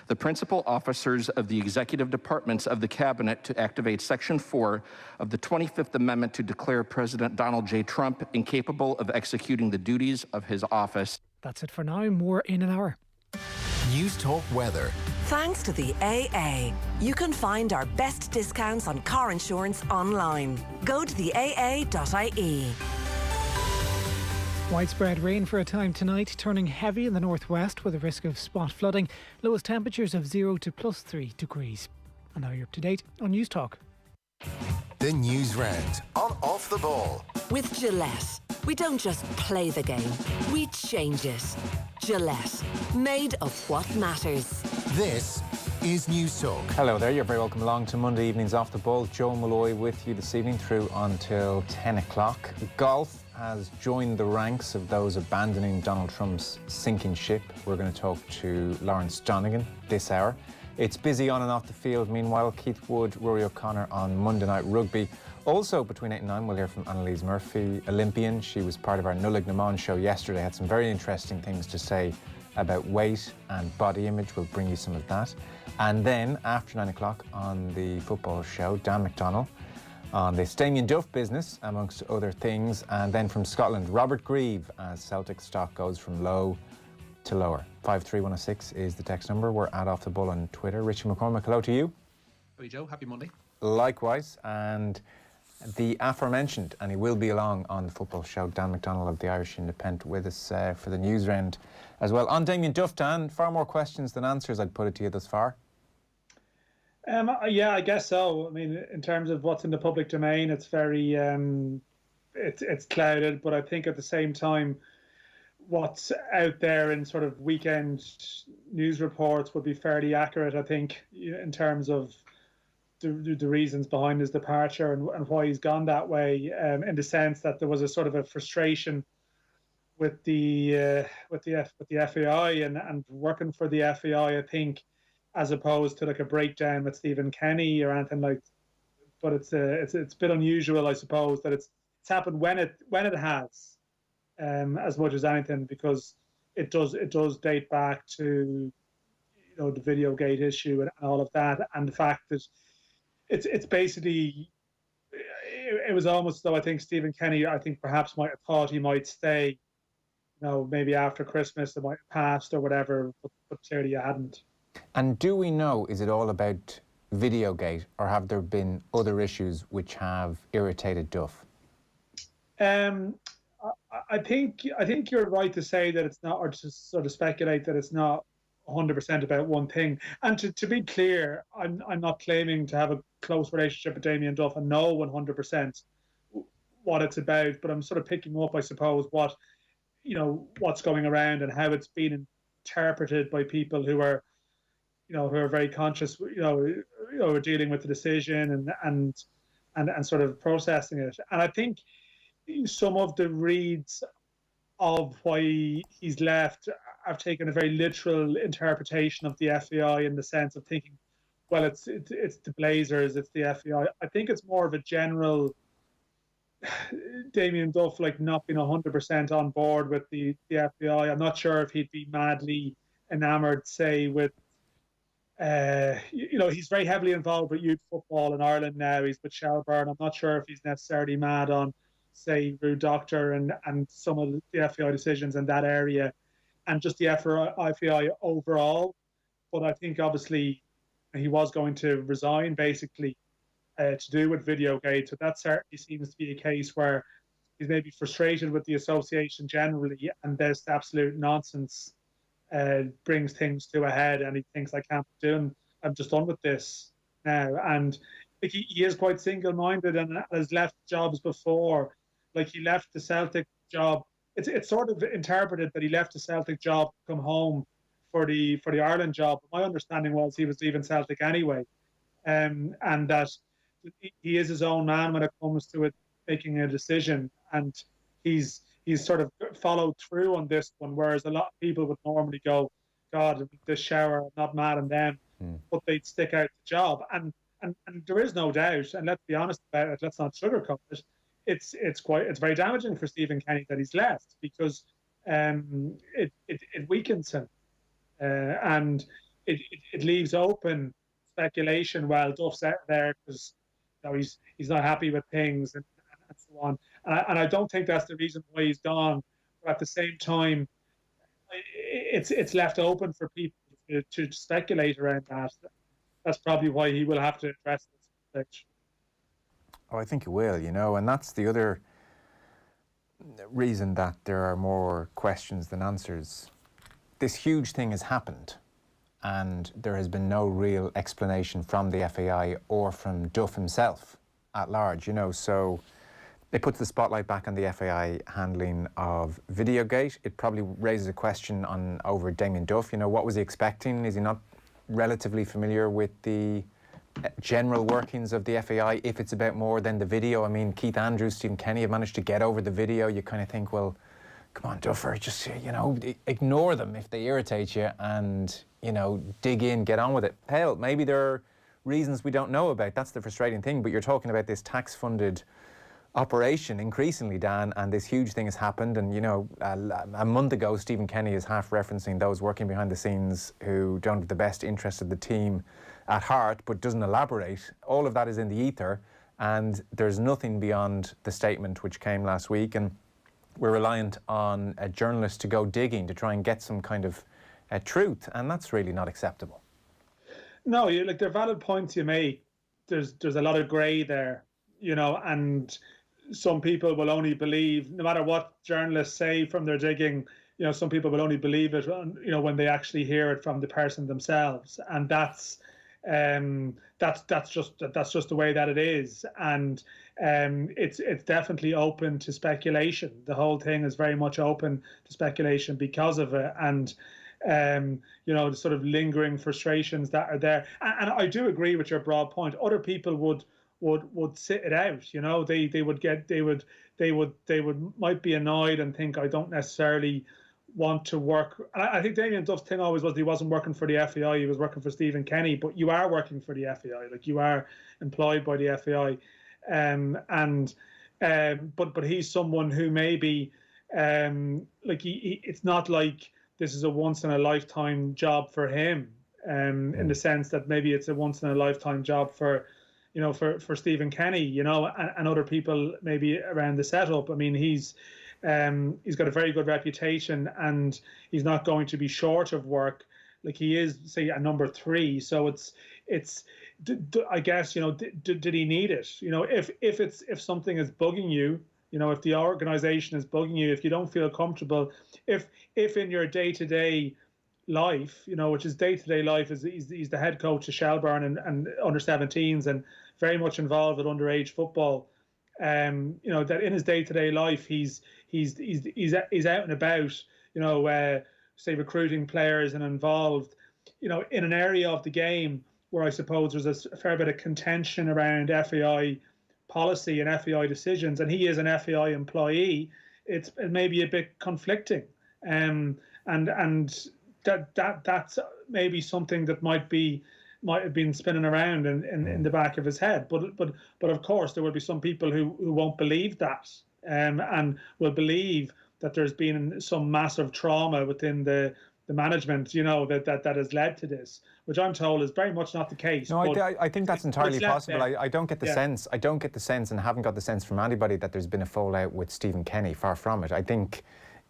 the principal officers of the executive departments of the Cabinet to activate Section 4 of the 25th Amendment to declare President Donald J. Trump incapable of executing the duties of his office. That's it for now. More in an hour. News Talk Weather. Thanks to the AA, you can find our best discounts on car insurance online. Go to the aa.ie. Widespread rain for a time tonight, turning heavy in the northwest with a risk of spot flooding. Lowest temperatures of 0 to +3 degrees. And now you're up to date on News Talk. The Newsround on Off the Ball. With Gillette, we don't just play the game, we change it. Gillette, made of what matters. This is News Talk. Hello there, you're very welcome along to Monday evening's Off the Ball. Joe Molloy with you this evening through until 10 o'clock. Golf has joined the ranks of those abandoning Donald Trump's sinking ship. We're going to talk to Lawrence Donegan this hour. It's busy on and off the field. Meanwhile, Keith Wood, Rory O'Connor on Monday Night Rugby. Also, between 8 and 9, we'll hear from Annalise Murphy, Olympian. She was part of our Nullig Naman show yesterday. Had some very interesting things to say about weight and body image. We'll bring you some of that. And then, after 9 o'clock on the football show, Dan McDonnell on this Damien Duff business, amongst other things. And then from Scotland, Robert Grieve, as Celtic stock goes from low to lower. 53106 is the text number. We're at Off the Ball on Twitter. Richie McCormack, hello to you. Hey Joe, happy Monday. Likewise, and the aforementioned, and he will be along on the football show, Dan McDonnell of the Irish Independent with us for the news round as well. On Damien Duff, Dan, far more questions than answers, I'd put it to you thus far. Yeah, I guess so. I mean, in terms of what's in the public domain, it's very, it's clouded, but I think at the same time, what's out there in sort of weekend news reports would be fairly accurate, I think, in terms of the reasons behind his departure and why he's gone that way, in the sense that there was a sort of a frustration with the FAI and working for the FAI, I think, as opposed to like a breakdown with Stephen Kenny or anything like. But it's a bit unusual, I suppose, that it's happened when it has, as much as anything, because it does date back to, the Videogate issue and all of that, and the fact that it's basically, it was almost though I think Stephen Kenny, perhaps might have thought he might stay, maybe after Christmas it might have passed or whatever, but clearly it hadn't. And do we know, is it all about Videogate, or have there been other issues which have irritated Duff? I think you're right to say that it's not, or to sort of speculate that it's not 100% about one thing. And to be clear, I'm not claiming to have a close relationship with Damien Duff and know 100% what it's about, but I'm sort of picking up, I suppose, what's going around and how it's been interpreted by people who are very conscious, are dealing with the decision and sort of processing it. And I think some of the reads of why he's left have taken a very literal interpretation of the FAI, in the sense of thinking, well, it's the Blazers, it's the FAI. I think it's more of a general Damien Duff not being 100% on board with the FAI. I'm not sure if he'd be madly enamoured, say, with he's very heavily involved with youth football in Ireland now. He's with Shelburne. I'm not sure if he's necessarily mad on, say, Rue Doctor and some of the FAI decisions in that area, and just the FAI overall. But I think obviously he was going to resign, basically, to do with Videogate. So that certainly seems to be a case where he's maybe frustrated with the association generally, and this absolute nonsense brings things to a head, and he thinks, I'm just done with this now. And he is quite single-minded and has left jobs before. He left the Celtic job. It's sort of interpreted that he left the Celtic job to come home for the Ireland job. My understanding was he was leaving Celtic anyway, and that he is his own man when it comes to it, making a decision, and he's sort of followed through on this one, whereas a lot of people would normally go, God, this shower, I'm not mad on them, but they'd stick out the job. And there is no doubt, and let's be honest about it, let's not sugarcoat it, it's very damaging for Stephen Kenny that he's left, because it weakens him. And it leaves open speculation while Duff's out there because he's not happy with things and so on. And I don't think that's the reason why he's gone. But at the same time, it's left open for people to speculate around that. That's probably why he will have to address this. Oh, I think he will, and that's the other reason that there are more questions than answers. This huge thing has happened, and there has been no real explanation from the FAI or from Duff himself at large, so it puts the spotlight back on the FAI handling of Videogate. It probably raises a question over Damien Duff. What was he expecting? Is he not relatively familiar with the general workings of the FAI if it's about more than the video? I mean, Keith Andrews, Stephen Kenny have managed to get over the video. You kind of think, well, come on, Duffer, just, ignore them if they irritate you and, dig in, get on with it. Hell, maybe there are reasons we don't know about. That's the frustrating thing. But you're talking about this tax-funded operation increasingly, Dan, and this huge thing has happened. And, a month ago, Stephen Kenny is half referencing those working behind the scenes who don't have the best interest of the team at heart, but doesn't elaborate. All of that is in the ether, and there's nothing beyond the statement which came last week. And we're reliant on a journalist to go digging to try and get some kind of truth, and that's really not acceptable. No, they're valid points you make. There's a lot of grey there, and some people will only believe, no matter what journalists say from their digging, some people will only believe it, when they actually hear it from the person themselves, and that's just the way that it is, and it's definitely open to speculation. The whole thing is very much open to speculation because of it, and the sort of lingering frustrations that are there. And I do agree with your broad point. Other people would sit it out. They might be annoyed and think, I don't necessarily want to work. And I think Damien Duff's thing always was he wasn't working for the FAI, he was working for Stephen Kenny. But you are working for the FAI, you are employed by the FAI, but he's someone who maybe it's not like this is a once in a lifetime job for him, in the sense that maybe it's a once in a lifetime job for Stephen Kenny, and other people maybe around the setup. I mean, he's got a very good reputation, and he's not going to be short of work. He is, say, a number 3. So I guess, did he need it? If something is bugging you, if the organisation is bugging you, if you don't feel comfortable, if in your day-to-day life, which is day-to-day life, is he's the head coach of Shelbourne and under 17s and very much involved with underage football. That in his day-to-day life, he's out and about, say recruiting players and involved, in an area of the game where I suppose there's a fair bit of contention around FAI policy and FAI decisions, and he is an FAI employee. It may be a bit conflicting, and that's maybe something that might have been spinning around in the back of his head. But of course there will be some people who won't believe that, and will believe that there's been some massive trauma within the management, that has led to this, which I'm told is very much not the case. No, I think that's entirely possible. I don't get the sense. I don't get the sense, and haven't got the sense from anybody, that there's been a fallout with Stephen Kenny. Far from it. I think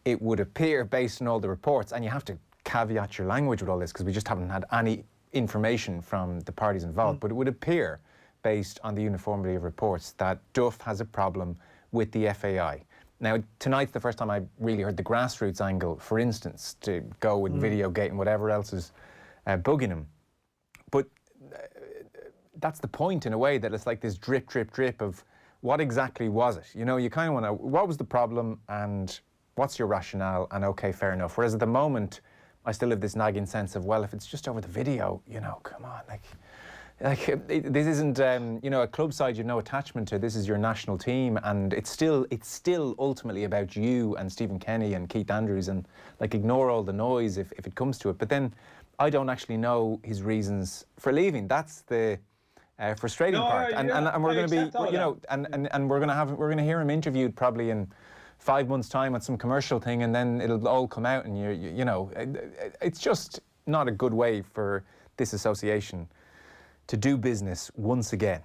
it would appear, based on all the reports, and you have to caveat your language with all this because we just haven't had any information from the parties involved, but it would appear, based on the uniformity of reports, that Duff has a problem with the FAI. Now, tonight's the first time I really heard the grassroots angle, for instance, to go with Videogate and whatever else is bugging him. But that's the point, in a way, that it's like this drip, drip, drip of what exactly was it? You kind of want to, what was the problem and what's your rationale? And okay, fair enough. Whereas at the moment, I still have this nagging sense of, well, if it's just over the video, come on, this isn't, a club side you've no attachment to. This is your national team, and it's still ultimately about you and Stephen Kenny and Keith Andrews, and ignore all the noise if it comes to it. But then I don't actually know his reasons for leaving. That's the frustrating part, and we're going to be, and we're going to hear him interviewed probably in 5 months' time on some commercial thing, and then it'll all come out, and it's just, not a good way for this association to do business once again.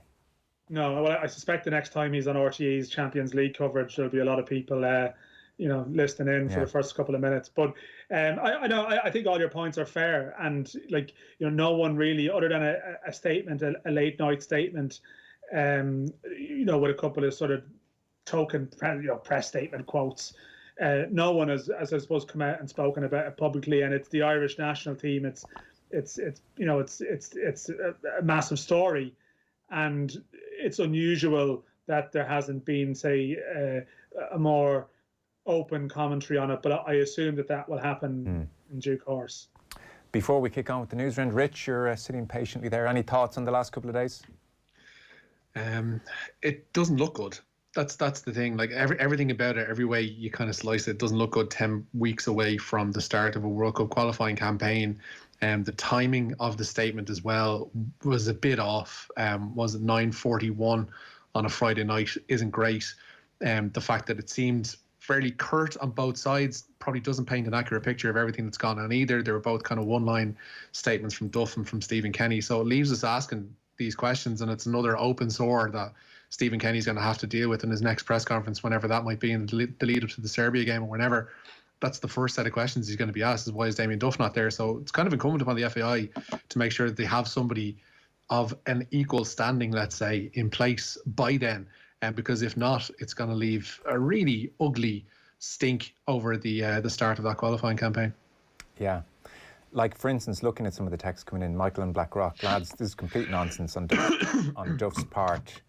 No, well, I suspect the next time he's on RTE's Champions League coverage, there'll be a lot of people, listening in for the first couple of minutes. But I think all your points are fair, and no one really, other than a statement, a late night statement, with a couple of sort of token press statement quotes. No one has, as I suppose, come out and spoken about it publicly, and it's the Irish national team. It's a massive story, and it's unusual that there hasn't been, say, a more open commentary on it. But I assume that will happen in due course. Before we kick on with the news round, Rich, you're sitting patiently there. Any thoughts on the last couple of days? It doesn't look good. That's the thing. Like everything about it, every way you kind of slice it, doesn't look good. 10 weeks away from the start of a World Cup qualifying campaign, and the timing of the statement as well was a bit off. Was it 9:41 on a Friday night? Isn't great. The fact that it seemed fairly curt on both sides probably doesn't paint an accurate picture of everything that's gone on either. They were both kind of one-line statements from Duff and from Stephen Kenny, so it leaves us asking these questions, and it's another open sore that Stephen Kenny's going to have to deal with in his next press conference, whenever that might be, in the lead up to the Serbia game, or whenever. That's the first set of questions he's going to be asked, is why is Damien Duff not there? So it's kind of incumbent upon the FAI to make sure that they have somebody of an equal standing, let's say, in place by then. Because if not, it's going to leave a really ugly stink over the start of that qualifying campaign. Yeah. Like, for instance, looking at some of the texts coming in, Michael in Blackrock, lads, this is complete nonsense on Duff's part.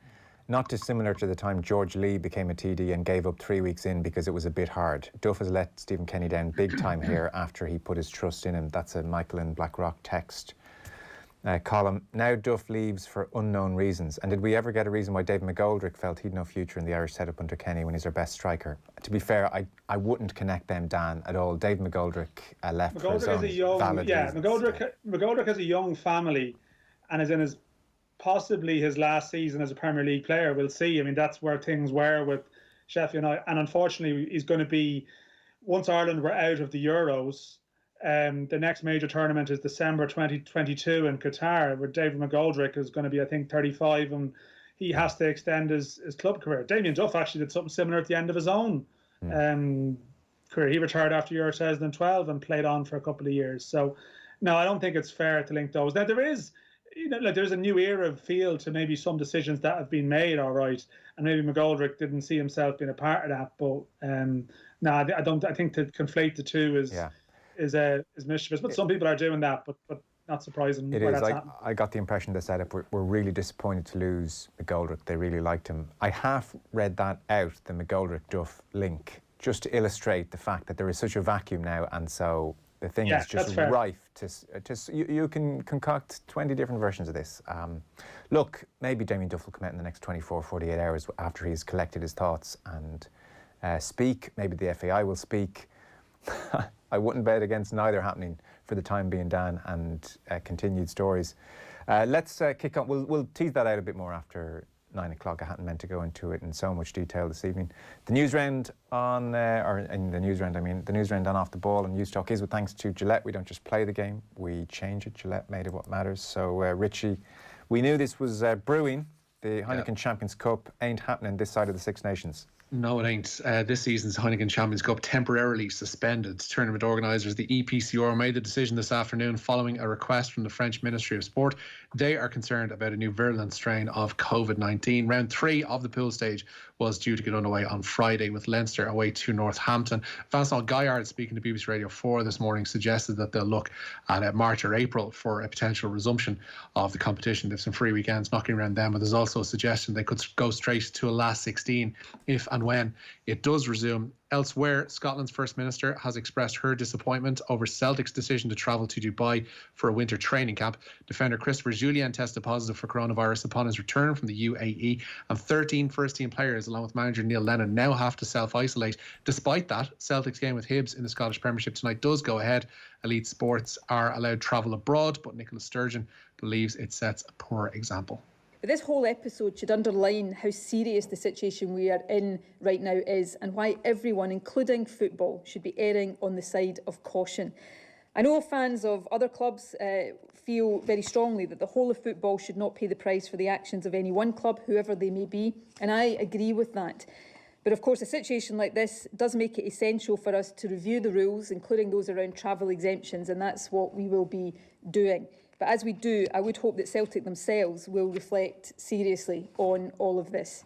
Not dissimilar to the time George Lee became a TD and gave up 3 weeks in because it was a bit hard. Duff has let Stephen Kenny down big time here after he put his trust in him. That's a Michael in Blackrock text. Column, now Duff leaves for unknown reasons. And did we ever get a reason why David McGoldrick felt he'd no future in the Irish setup under Kenny when he's our best striker? To be fair, I wouldn't connect them, Dan, at all. David McGoldrick left for his own valid reasons. McGoldrick has a young family and is in possibly his last season as a Premier League player. We'll see. I mean, that's where things were with Sheffield United. And unfortunately, he's going to be, once Ireland were out of the Euros, the next major tournament is December 2022 in Qatar, where David McGoldrick is going to be, I think, 35, and he has to extend his club career. Damien Duff actually did something similar at the end of his own career. He retired after Euro 2012 and played on for a couple of years. So, no, I don't think it's fair to link those. Now, there is, there's a new era feel to maybe some decisions that have been made, all right, and maybe McGoldrick didn't see himself being a part of that. But no, I don't. I think to conflate the two is mischievous. But some people are doing that, but not surprising. It is. I got the impression the setup were really disappointed to lose McGoldrick. They really liked him. I half read that out, the McGoldrick-Duff link, just to illustrate the fact that there is such a vacuum now, and so the thing is just rife. You can concoct 20 different versions of this. Look, maybe Damien Duff will come out in the next 24, 48 hours after he's collected his thoughts and speak. Maybe the FAI will speak. I wouldn't bet against neither happening for the time being, Dan, and continued stories. Let's kick on. We'll tease that out a bit more after 9 o'clock. I hadn't meant to go into it in so much detail this evening. The news round on, the news round on Off the Ball and News Talk is with thanks to Gillette. We don't just play the game, we change it. Gillette made it what matters. So, Richie, we knew this was brewing. The Heineken Champions Cup ain't happening this side of the Six Nations. No, it ain't. This season's Heineken Champions Cup temporarily suspended. Tournament organisers, the EPCR, made the decision this afternoon following a request from the French Ministry of Sport. They are concerned about a new virulent strain of COVID-19. Round 3 of the pool stage was due to get underway on Friday with Leinster away to Northampton. Vincent Gaillard, speaking to BBC Radio 4 this morning, suggested that they'll look at March or April for a potential resumption of the competition. There's some free weekends knocking around them, but there's also a suggestion they could go straight to a last 16 if and when it does resume. Elsewhere, Scotland's First Minister has expressed her disappointment over Celtic's decision to travel to Dubai for a winter training camp. Defender Christopher Jullien tested positive for coronavirus upon his return from the UAE, and 13 first-team players, along with manager Neil Lennon, now have to self-isolate. Despite that, Celtic's game with Hibs in the Scottish Premiership tonight does go ahead. Elite Sports are allowed travel abroad, but Nicola Sturgeon believes it sets a poor example. But this whole episode should underline how serious the situation we are in right now is, and why everyone, including football, should be erring on the side of caution. I know fans of other clubs feel very strongly that the whole of football should not pay the price for the actions of any one club, whoever they may be, and I agree with that. But of course, a situation like this does make it essential for us to review the rules, including those around travel exemptions, and that's what we will be doing. But as we do, I would hope that Celtic themselves will reflect seriously on all of this.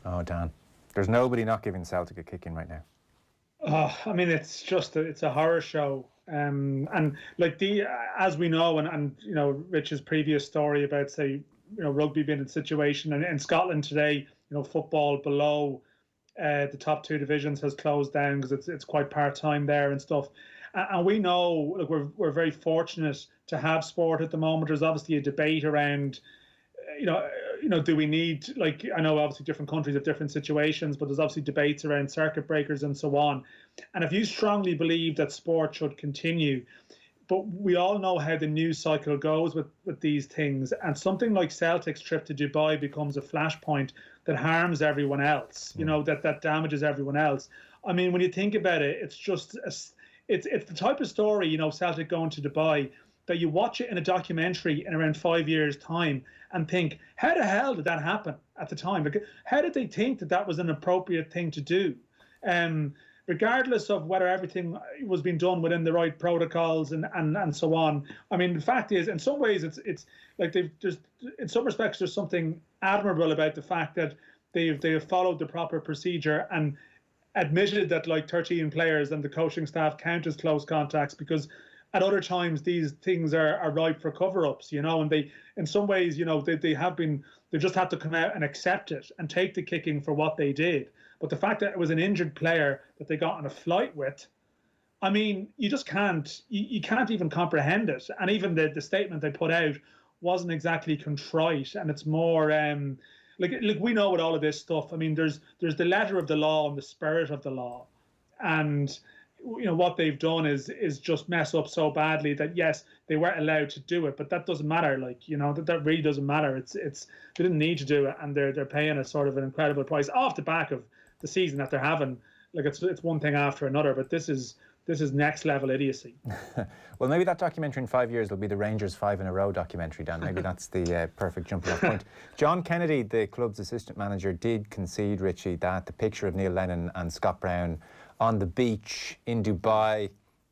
Oh, Dan, there's nobody not giving Celtic a kick in right now. I mean, it's a horror show. And like as we know, and you know, Rich's previous story about, say, you know, rugby being in a situation, and in Scotland today, you know, football below the top two divisions has closed down because it's quite part-time there and stuff. And we know, look, we're very fortunate to have sport at the moment. There's obviously a debate around, you know, do we need, like, I know obviously different countries have different situations, but there's obviously debates around circuit breakers and so on. And if you strongly believe that sport should continue, but we all know how the news cycle goes with these things, and something like Celtic's trip to Dubai becomes a flashpoint that harms everyone else, you know, that damages everyone else. I mean, when you think about it, it's just, it's the type of story, you know, Celtic going to Dubai, that you watch it in a documentary in around 5 years' time and think, how the hell did that happen at the time? Like, how did they think that that was an appropriate thing to do? Regardless of whether everything was being done within the right protocols and so on. I mean, the fact is, in some ways, it's like in some respects, there's something admirable about the fact that they have followed the proper procedure and admitted that like 13 players and the coaching staff count as close contacts, because at other times these things are ripe for cover-ups, you know, and they, in some ways, you know, they just had to come out and accept it and take the kicking for what they did. But the fact that it was an injured player that they got on a flight with, I mean, you just can't, you can't even comprehend it. And even the statement they put out wasn't exactly contrite, and it's more like we know with all of this stuff. I mean, there's the letter of the law and the spirit of the law, and you know what they've done is just mess up so badly that yes, they weren't allowed to do it, but that doesn't matter. Like, you know, that really doesn't matter. It's they didn't need to do it, and they're paying a sort of an incredible price off the back of the season that they're having. Like, it's one thing after another, but this is next level idiocy. Well, maybe that documentary in 5 years will be the Rangers 5 in a row documentary, Dan. Maybe that's the perfect jumping off point. John Kennedy, the club's assistant manager, did concede, Richie, that the picture of Neil Lennon and Scott Brown on the beach in Dubai,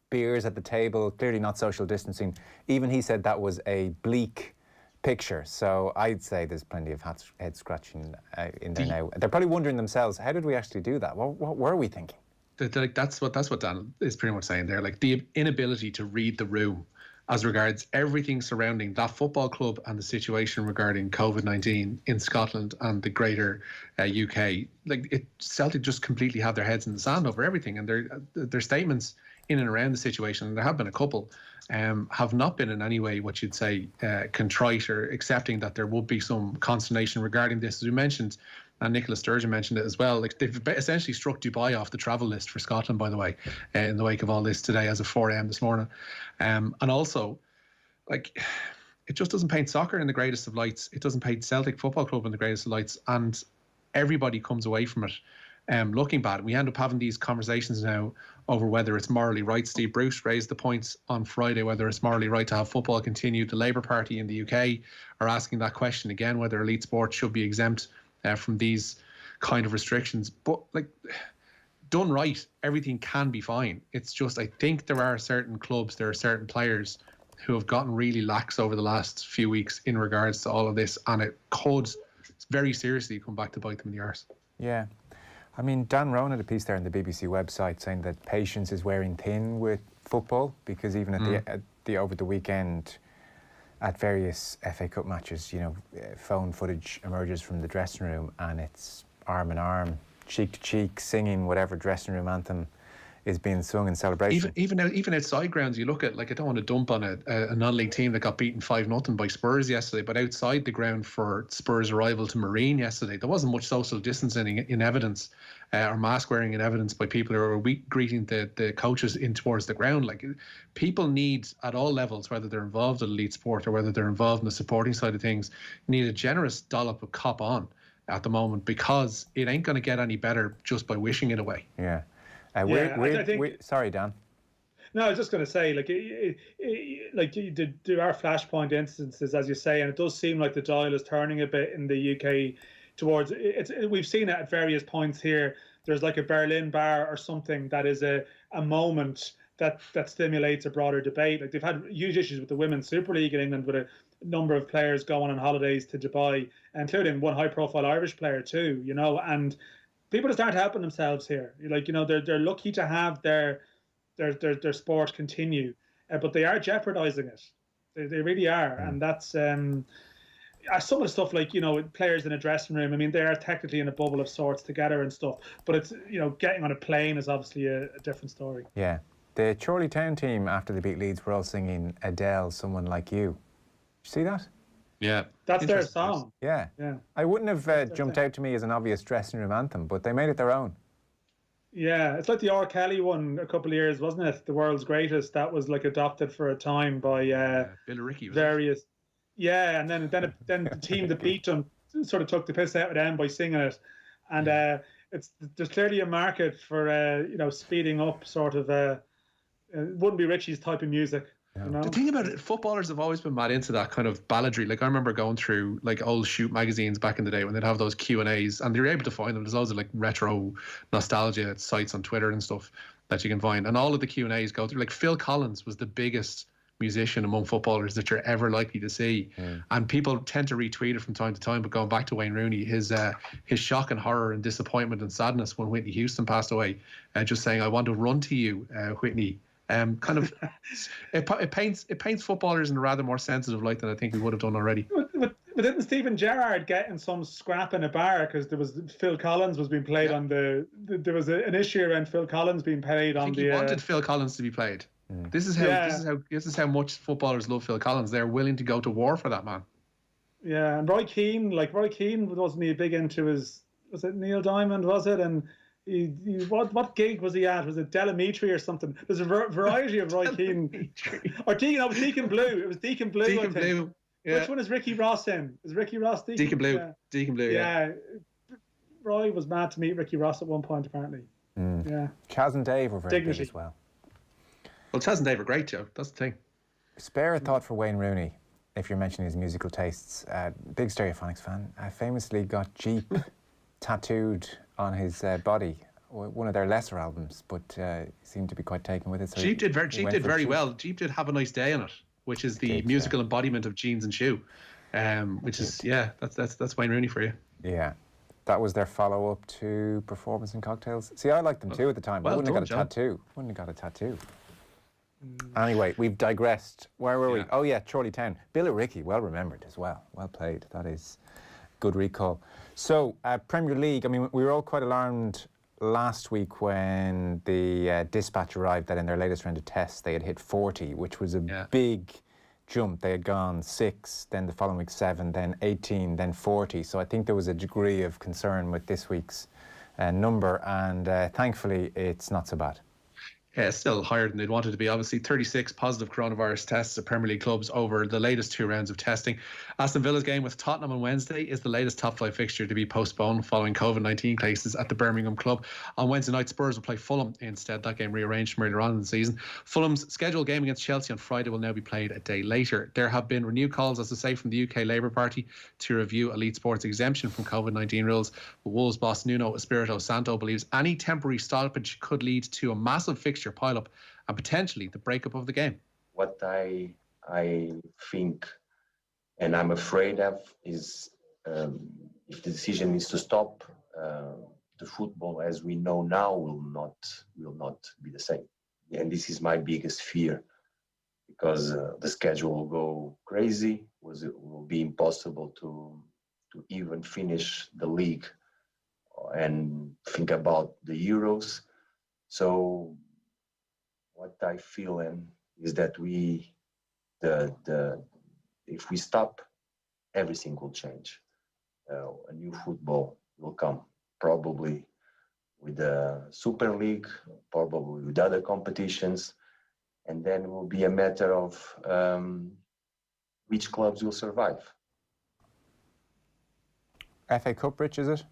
beers at the table, clearly not social distancing, even he said that was a bleak picture. So I'd say there's plenty of head scratching in there now. They're probably wondering themselves, how did we actually do that? What were we thinking? That's what Dan is pretty much saying there. Like, the inability to read the room as regards everything surrounding that football club and the situation regarding COVID-19 in Scotland and the greater UK. Like, Celtic just completely have their heads in the sand over everything, and their statements in and around the situation, and there have been a couple, have not been in any way what you'd say contrite or accepting that there would be some consternation regarding this. As we mentioned, and Nicola Sturgeon mentioned it as well, like, they've essentially struck Dubai off the travel list for Scotland, by the way, in the wake of all this today as of 4 a.m. this morning. And also, like, it just doesn't paint soccer in the greatest of lights. It doesn't paint Celtic Football Club in the greatest of lights, and everybody comes away from it looking bad. We end up having these conversations now over whether it's morally right. Steve Bruce raised the points on Friday, whether it's morally right to have football continue. The Labour Party in the UK are asking that question again, whether elite sports should be exempt from these kind of restrictions. But, like, done right, everything can be fine. It's just, I think there are certain clubs, there are certain players who have gotten really lax over the last few weeks in regards to all of this, and it could very seriously come back to bite them in the arse. Yeah. I mean, Dan Rowan had a piece there on the BBC website saying that patience is wearing thin with football, because even at the over the weekend, at various FA Cup matches, you know, phone footage emerges from the dressing room, and it's arm in arm, cheek to cheek, singing whatever dressing room anthem is being sung in celebration. Even outside grounds, you look at, like, I don't want to dump on a non-league team that got beaten 5-0 by Spurs yesterday, but outside the ground for Spurs' arrival to Marine yesterday, there wasn't much social distancing in evidence, or mask wearing in evidence by people who were greeting the coaches in towards the ground. Like, people need, at all levels, whether they're involved in elite sport or whether they're involved in the supporting side of things, need a generous dollop of cop on at the moment, because it ain't going to get any better just by wishing it away. Yeah. I think, sorry, Dan. No, I was just going to say, there are flashpoint instances, as you say, and it does seem like the dial is turning a bit in the UK towards we've seen it at various points here. There's like a Berlin bar or something that is a moment that stimulates a broader debate. Like they've had huge issues with the Women's Super League in England, with a number of players going on holidays to Dubai, including one high-profile Irish player too. And people are starting helping themselves here. They're lucky to have their sport continue, but they are jeopardising it. They really are, and that's some of the stuff players in a dressing room. I mean, they are technically in a bubble of sorts together and stuff, but it's getting on a plane is obviously a different story. Yeah, the Chorley Town team after they beat Leeds were all singing Adele, "Someone Like You." Did you see that? Yeah, that's their song. Yeah. I wouldn't have jumped out to me as an obvious dressing room anthem, but they made it their own. Yeah, it's like the R. Kelly one a couple of years, wasn't it? The World's Greatest. That was adopted for a time by Bill Ricky. Various. Yeah, and then the team that beat them sort of took the piss out of them by singing it, and there's clearly a market for speeding up sort of. It wouldn't be Richie's type of music. The thing about it, footballers have always been mad into that kind of balladry. Like I remember going through old Shoot magazines back in the day when they'd have those Q&As, and you're able to find them. There's loads of retro nostalgia sites on Twitter and stuff that you can find, and all of the Q&As go through. Like Phil Collins was the biggest musician among footballers that you're ever likely to see, and people tend to retweet it from time to time. But going back to Wayne Rooney, his shock and horror and disappointment and sadness when Whitney Houston passed away, just saying, "I want to run to you, Whitney." It paints footballers in a rather more sensitive light than I think we would have done already. But didn't Stephen Gerrard get in some scrap in a bar because there was Phil Collins was being played on there was an issue around Phil Collins being played on the. He wanted Phil Collins to be played. This is how much footballers love Phil Collins. They're willing to go to war for that man. Yeah, and Roy Keane wasn't he big into was it Neil Diamond, was it? And what gig was he at? Was it Delamitri or something? There's a variety of Roy Keane. Or Deacon Blue. It was Deacon Blue. Deacon Blue. Yeah. Which one is Ricky Ross in? Is Ricky Ross Deacon Blue? Yeah. Deacon Blue. Yeah. Roy was mad to meet Ricky Ross at one point, apparently. Yeah. Chaz and Dave were very big as well. Well, Chaz and Dave are great, Joe. That's the thing. Spare a thought for Wayne Rooney, if you're mentioning his musical tastes. Big Stereophonics fan. Famously got Jeep tattooed on his body, one of their lesser albums, but seemed to be quite taken with it. So Jeep did very well. Jeep did Have a Nice Day on it, which is the musical embodiment of Jeans and Shoe, which is that's Wayne Rooney for you. Yeah, that was their follow-up to Performance and Cocktails. See, I liked them too at the time. I wouldn't have got a tattoo. Anyway, we've digressed. Where were we? Oh yeah, Chorley Town. Bill Ricky, well remembered as well. Well played. That is good recall. So, Premier League, I mean, we were all quite alarmed last week when the dispatch arrived that in their latest round of tests they had hit 40, which was a big jump. They had gone 6, then the following week 7, then 18, then 40. So I think there was a degree of concern with this week's number, and thankfully it's not so bad. Yeah, it's still higher than they'd wanted to be. Obviously, 36 positive coronavirus tests at Premier League clubs over the latest 2 rounds of testing. Aston Villa's game with Tottenham on Wednesday is the latest top-flight fixture to be postponed following COVID-19 cases at the Birmingham club. On Wednesday night, Spurs will play Fulham instead. That game rearranged from earlier on in the season. Fulham's scheduled game against Chelsea on Friday will now be played a day later. There have been renewed calls, as I say, from the UK Labour Party to review Elite Sports exemption from COVID-19 rules. But Wolves boss Nuno Espirito Santo believes any temporary stoppage could lead to a massive fixture pile-up and potentially the breakup of the game. What I think and I'm afraid of is if the decision is to stop, the football as we know now will not be the same. And this is my biggest fear, because the schedule will go crazy. It will be impossible to even finish the league and think about the Euros. So what I feel is that if we stop, everything will change. A new football will come, probably with the Super League, probably with other competitions, and then it will be a matter of which clubs will survive. FA Cup, Rich, is it?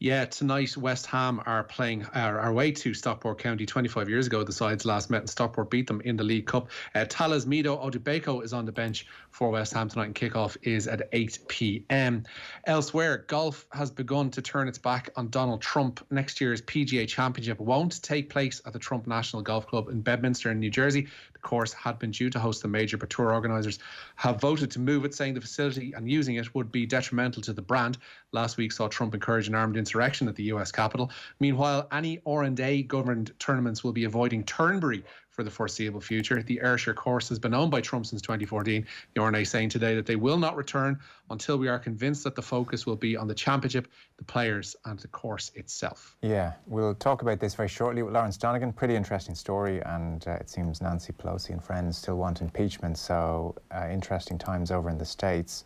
Yeah, tonight West Ham are playing our way to Stockport County. 25 years ago, the sides last met and Stockport beat them in the League Cup. Talas Mido Odubeko is on the bench for West Ham tonight, and kickoff is at 8 p.m. Elsewhere, golf has begun to turn its back on Donald Trump. Next year's PGA Championship won't take place at the Trump National Golf Club in Bedminster in New Jersey. The course had been due to host the major, but tour organisers have voted to move it, saying the facility and using it would be detrimental to the brand. Last week saw Trump encourage an armed insurrection at the US Capitol. Meanwhile, any R&A governed tournaments will be avoiding Turnberry for the foreseeable future. The Ayrshire course has been owned by Trump since 2014. The R&A saying today that they will not return until we are convinced that the focus will be on the championship, the players and the course itself. Yeah, we'll talk about this very shortly with Lawrence Donegan. Pretty interesting story, and it seems Nancy Pelosi and friends still want impeachment, so interesting times over in the States.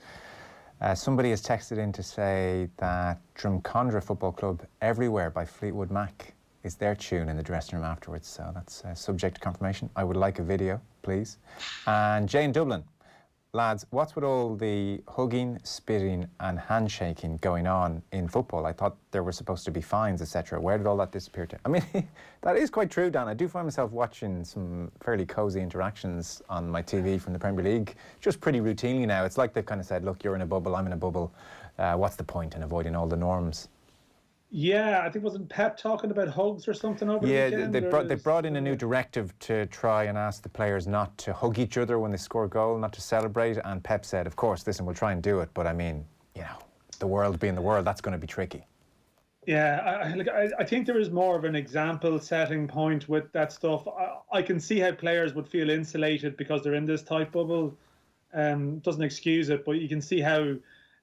Somebody has texted in to say that Drumcondra Football Club Everywhere by Fleetwood Mac is their tune in the dressing room afterwards, so that's subject to confirmation. I would like a video, please. And Jay in Dublin. Lads, what's with all the hugging, spitting and handshaking going on in football? I thought there were supposed to be fines, etc. Where did all that disappear to? I mean, that is quite true, Dan. I do find myself watching some fairly cosy interactions on my TV from the Premier League, just pretty routinely now. It's like they've kind of said, look, you're in a bubble, I'm in a bubble. What's the point in avoiding all the norms? Yeah, I think wasn't Pep talking about hugs or something over the weekend? Yeah, they brought in a new directive to try and ask the players not to hug each other when they score a goal, not to celebrate. And Pep said, of course, listen, we'll try and do it. But I mean, you know, the world being the world, that's going to be tricky. Yeah, I think there is more of an example setting point with that stuff. I can see how players would feel insulated because they're in this tight bubble. Doesn't excuse it, but you can see how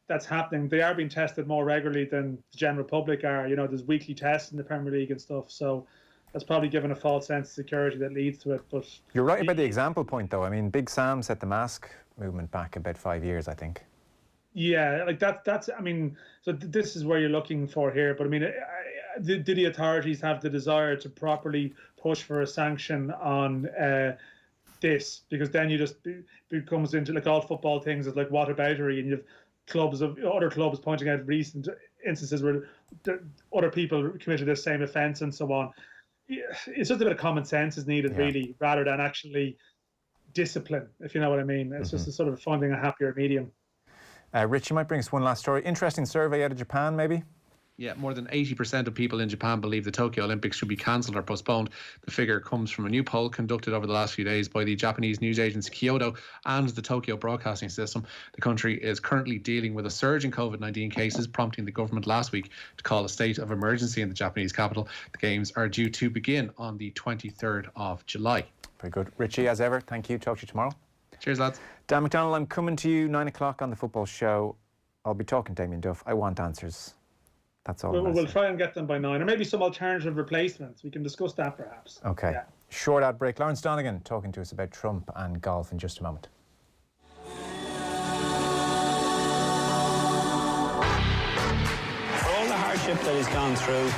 that's happening. They are being tested more regularly than the general public are. You know, there's weekly tests in the Premier League and stuff. So that's probably given a false sense of security that leads to it. But you're right about the example point, though. I mean, Big Sam set the mask movement back about 5 years, I think. Yeah, like that's. I mean, so this is where you're looking for here. But I mean, do the authorities have the desire to properly push for a sanction on this? Because then you just becomes into like all football things. It's like whataboutery, and you've other clubs pointing out recent instances where other people committed the same offence and so on. It's just a bit of common sense is needed, really, rather than actually discipline, if you know what I mean. It's just a sort of finding a happier medium. Rich, you might bring us one last story. Interesting survey out of Japan, maybe? Yeah, more than 80% of people in Japan believe the Tokyo Olympics should be cancelled or postponed. The figure comes from a new poll conducted over the last few days by the Japanese news agency Kyodo and the Tokyo Broadcasting System. The country is currently dealing with a surge in COVID-19 cases, prompting the government last week to call a state of emergency in the Japanese capital. The games are due to begin on the 23rd of July. Very good. Richie, as ever, thank you. Talk to you tomorrow. Cheers, lads. Dan McDonnell, I'm coming to you 9 o'clock on the football show. I'll be talking to Damien Duff. I want answers. That's all. We'll try and get them by 9, or maybe some alternative replacements. We can discuss that perhaps. Okay. Yeah. Short ad break. Lawrence Donegan talking to us about Trump and golf in just a moment. For all the hardship that he's gone through,